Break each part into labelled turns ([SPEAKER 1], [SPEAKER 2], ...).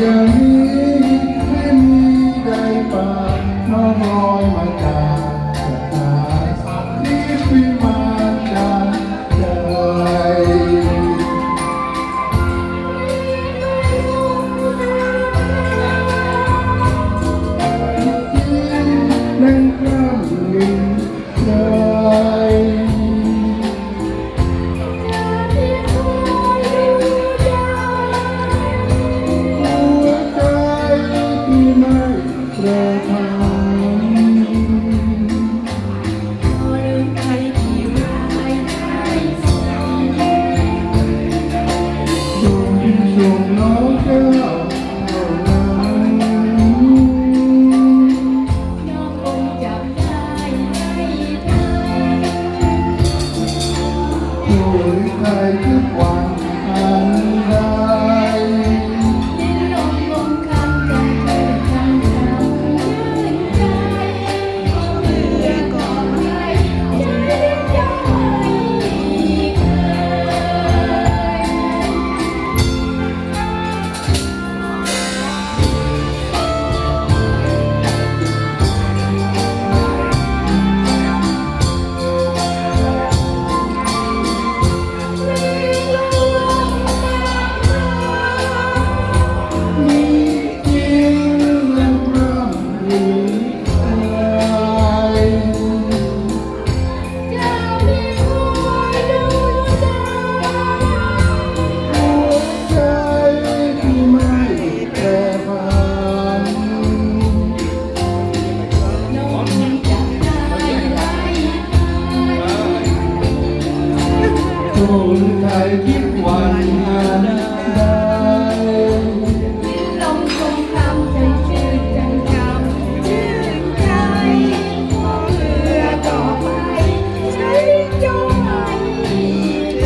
[SPEAKER 1] อย่างนี้ไม่มีใดป่าน้องลอยมาจากสายสักที่พิมานจากใจนั่งกล้ำลิงใจใครทุกวันอันใด
[SPEAKER 2] ลิ้นลมลมคำจำเธอจำจำยืนใจเมื่อก่อนไม่ใจยังไม่เค
[SPEAKER 1] ใครคิดวันอันใด
[SPEAKER 2] ลิ้นลมคงคำใจชื่นใจจำชื่นใจเพื่อต่อไปใช้จงไม่เค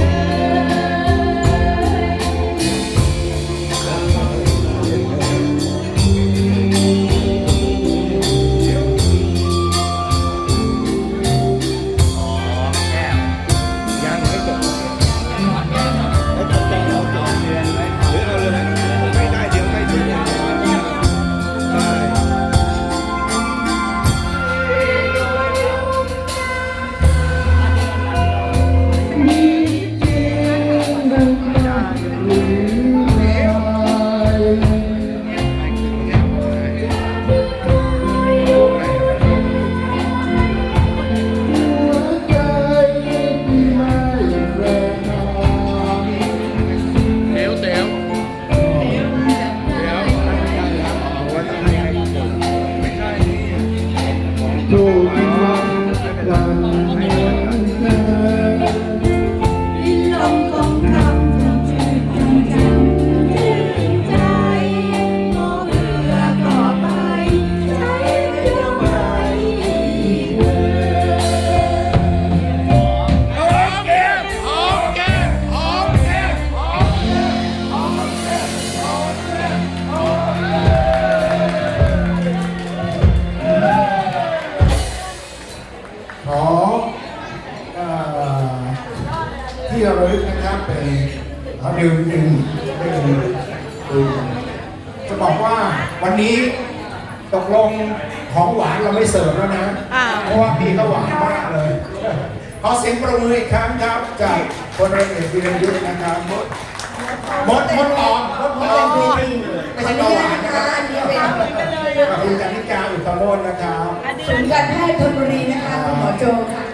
[SPEAKER 1] ขอที่ระลึกนะครับเป็นดื่มจะบอกว่าวันนี้ตกลงของหวานเราไม่เสิร์ฟแล้วนะเพราะว่าพี่ก็หวานมากเลยขอเสียงประมืออีกครั้งครับจากพลเรือเอกวีรยุทธ์นะครับมดออกไม่ใช่หวานนะครับขอบคุณจันทิกาอุตโมนนะครับ
[SPEAKER 3] ศูนย์การแพทย์ธนบุรีนะคะคุณหมอโจค่ะ